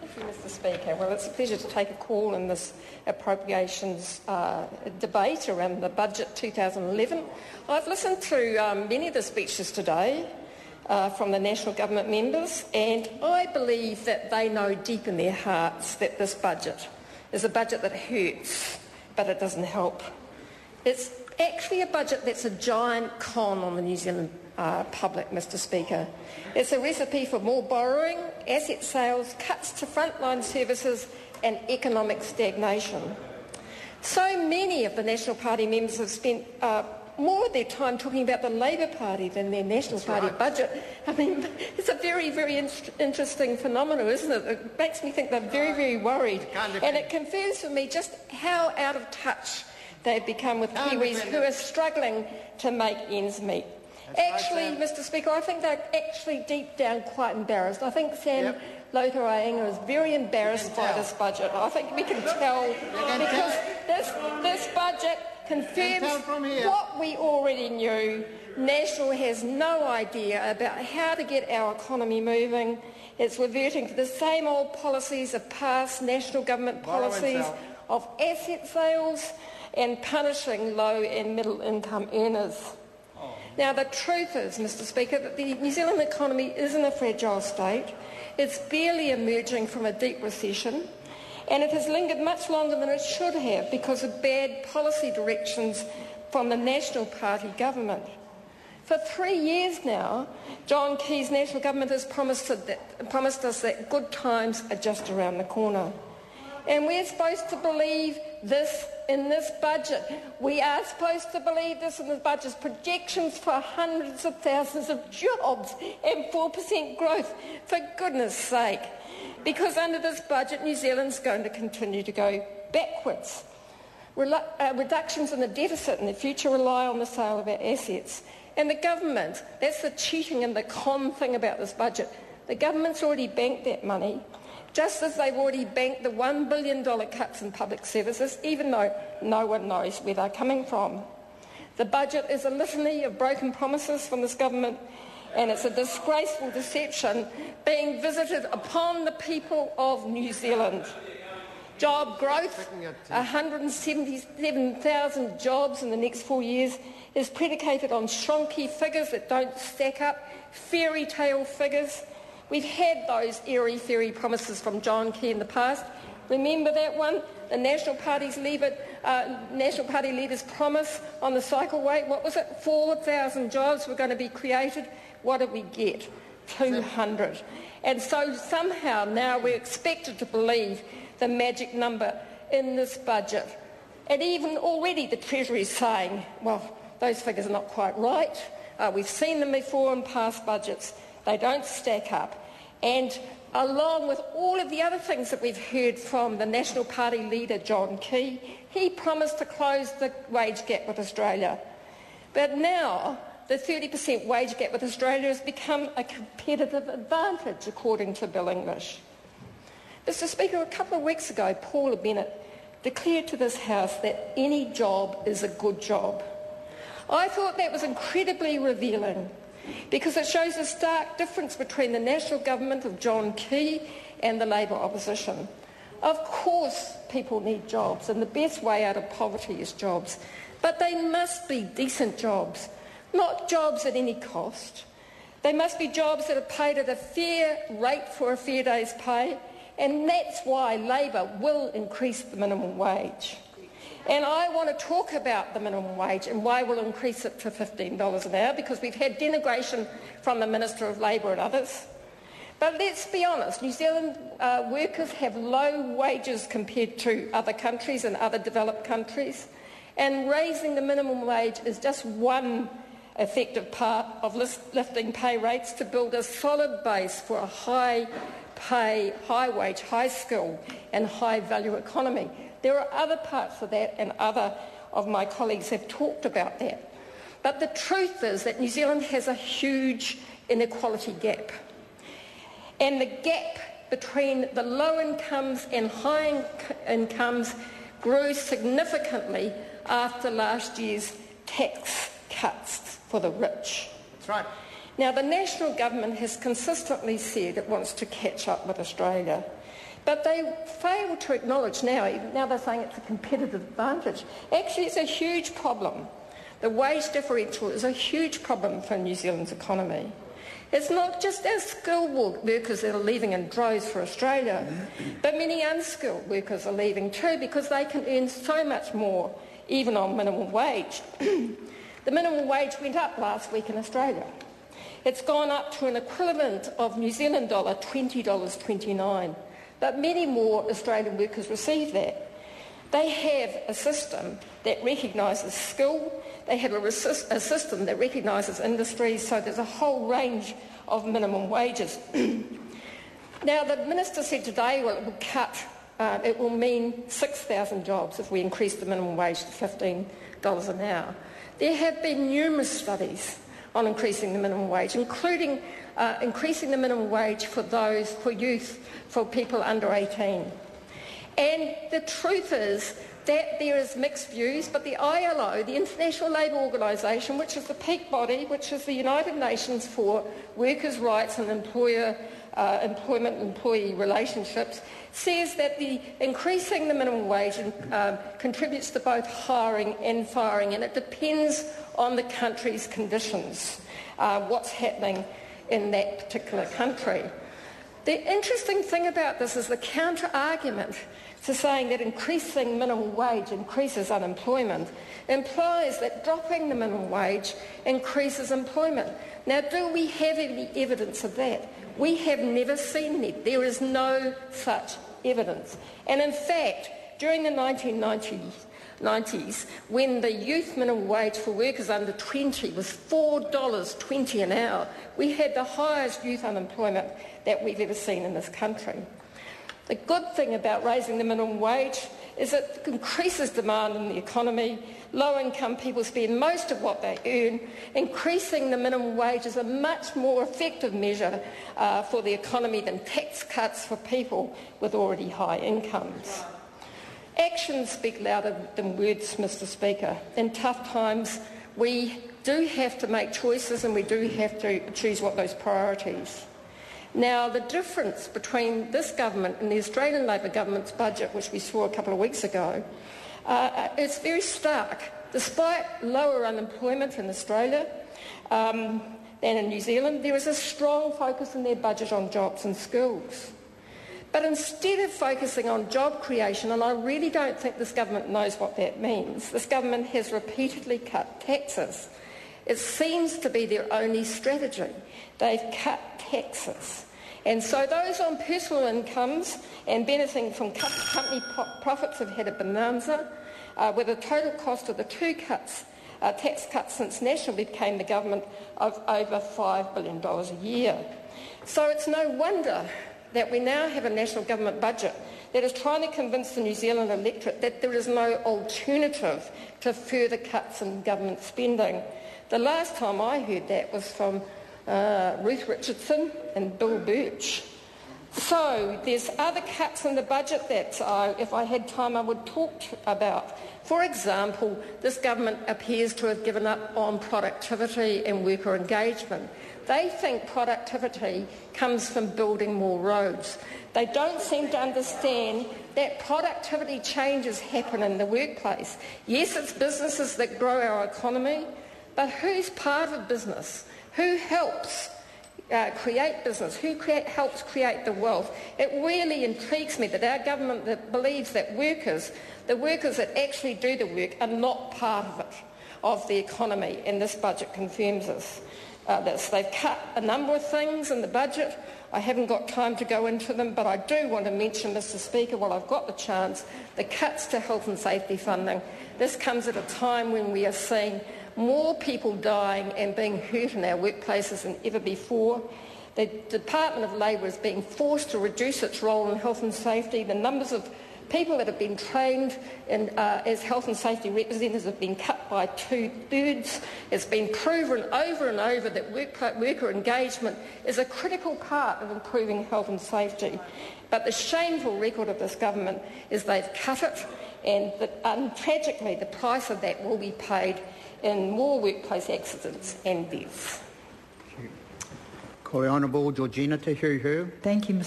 Thank you, Mr Speaker. Well, it's a pleasure to take a call in this appropriations debate around the budget 2011. I've listened to many of the speeches today from the national government members, and I believe that they know deep in their hearts that this budget is a budget that hurts, but it doesn't help. It's actually a budget that's a giant con on the New Zealand public, Mr Speaker. It's a recipe for more borrowing, asset sales, cuts to frontline services and economic stagnation. So many of the National Party members have spent more of their time talking about the Labour Party than their National Party budget. I mean, it's a very, very interesting phenomenon, isn't it? It makes me think they're very, very worried. And it confirms for me just how out of touch they've become with Kiwis who are struggling to make ends meet. Actually, Mr Speaker, I think they're actually deep down quite embarrassed. I think Sam Lotorainga is very embarrassed by this budget. I think we can tell because this budget confirms what we already knew. National has no idea about how to get our economy moving. It's reverting to the same old policies of past national government policies of asset sales and punishing low and middle income earners. Now, the truth is, Mr Speaker, that the New Zealand economy is in a fragile state. It's barely emerging from a deep recession, and it has lingered much longer than it should have because of bad policy directions from the National Party government. For 3 years now, John Key's national government has promised us that good times are just around the corner. And we're supposed to believe this in this budget. We are supposed to believe this in the budget's projections for hundreds of thousands of jobs and 4% growth, for goodness sake. Because under this budget, New Zealand's going to continue to go backwards. Reductions in the deficit in the future rely on the sale of our assets. And the government, that's the cheating and the con thing about this budget, the government's already banked that money, just as they've already banked the $1 billion cuts in public services, even though no one knows where they're coming from. The budget is a litany of broken promises from this government, and it's a disgraceful deception being visited upon the people of New Zealand. Job growth, 177,000 jobs in the next 4 years, is predicated on shonky figures that don't stack up, fairy tale figures. We've had those airy-fairy promises from John Key in the past. Remember that one? The National Party leader's promise on the cycleway. What was it? 4,000 jobs were going to be created. What did we get? 200. And so somehow now we're expected to believe the magic number in this budget. And even already the Treasury is saying, well, those figures are not quite right. We've seen them before in past budgets. They don't stack up. And along with all of the other things that we've heard from the National Party leader, John Key, he promised to close the wage gap with Australia. But now the 30% wage gap with Australia has become a competitive advantage, according to Bill English. Mr Speaker, a couple of weeks ago, Paula Bennett declared to this House that any job is a good job. I thought that was incredibly revealing, because it shows a stark difference between the national government of John Key and the Labour opposition. Of course people need jobs, and the best way out of poverty is jobs. But they must be decent jobs, not jobs at any cost. They must be jobs that are paid at a fair rate for a fair day's pay, and that's why Labour will increase the minimum wage. And I want to talk about the minimum wage and why we'll increase it to $15 an hour, because we've had denigration from the Minister of Labour and others. But let's be honest, New Zealand workers have low wages compared to other countries and other developed countries, and raising the minimum wage is just one effective part of lifting pay rates to build a solid base for a high pay, high wage, high skill and high value economy. There are other parts of that, and other of my colleagues have talked about that. But the truth is that New Zealand has a huge inequality gap. And the gap between the low incomes and high incomes grew significantly after last year's tax cuts for the rich. That's right. Now, the national government has consistently said it wants to catch up with Australia, but they fail to acknowledge now they're saying it's a competitive advantage. Actually, it's a huge problem. The wage differential is a huge problem for New Zealand's economy. It's not just our skilled workers that are leaving in droves for Australia, but many unskilled workers are leaving too because they can earn so much more, even on minimum wage. The minimum wage went up last week in Australia. It's gone up to an equivalent of New Zealand dollar $20.29, but many more Australian workers receive that. They have a system that recognises skill. They have a system that recognises industries, so there's a whole range of minimum wages. Now, the Minister said today, well, it will mean 6,000 jobs if we increase the minimum wage to $15 an hour. There have been numerous studies on increasing the minimum wage, including increasing the minimum wage for youth, for people under 18. And the truth is that there is mixed views, but the ILO, the International Labour Organisation, which is the peak body, which is the United Nations for workers' rights and employment and employee relationships, says that increasing the minimum wage contributes to both hiring and firing, and it depends on the country's conditions, what's happening in that particular country. The interesting thing about this is the counter-argument to saying that increasing minimum wage increases unemployment implies that dropping the minimum wage increases employment. Now, do we have any evidence of that? We have never seen it. There is no such evidence. And in fact, during the 1990s, when the youth minimum wage for workers under 20 was $4.20 an hour, we had the highest youth unemployment that we've ever seen in this country. The good thing about raising the minimum wage is it increases demand in the economy. Low-income people spend most of what they earn. Increasing the minimum wage is a much more effective measure for the economy than tax cuts for people with already high incomes. Actions speak louder than words, Mr. Speaker. In tough times, we do have to make choices and we do have to choose what those priorities. Now, the difference between this government and the Australian Labor government's budget, which we saw a couple of weeks ago, is very stark. Despite lower unemployment in Australia than in New Zealand, there is a strong focus in their budget on jobs and skills. But instead of focusing on job creation, and I really don't think this government knows what that means, this government has repeatedly cut taxes. It seems to be their only strategy. They've cut taxes. And so those on personal incomes and benefiting from company profits have had a bonanza, with a total cost of the two tax cuts since National became the government of over $5 billion a year. So it's no wonder that we now have a national government budget that is trying to convince the New Zealand electorate that there is no alternative to further cuts in government spending. The last time I heard that was from Ruth Richardson and Bill Birch. So there's other cuts in the budget that, if I had time, I would talk about. For example, this government appears to have given up on productivity and worker engagement. They think productivity comes from building more roads. They don't seem to understand that productivity changes happen in the workplace. Yes, it's businesses that grow our economy, but who's part of business? Who helps create business? Who helps create the wealth? It really intrigues me that our government that believes that the workers that actually do the work, are not part of it, of the economy, and this budget confirms this. They've cut a number of things in the budget. I haven't got time to go into them, but I do want to mention, Mr. Speaker, while I've got the chance, the cuts to health and safety funding. This comes at a time when we are seeing more people dying and being hurt in our workplaces than ever before. The Department of Labour is being forced to reduce its role in health and safety. The numbers of people that have been trained as health and safety representatives have been cut by 2/3. It's been proven over and over that worker engagement is a critical part of improving health and safety. But the shameful record of this government is they've cut it, and tragically the price of that will be paid in more workplace accidents and deaths. Call the Honourable Georgina Te Huhu. Thank you, Mr.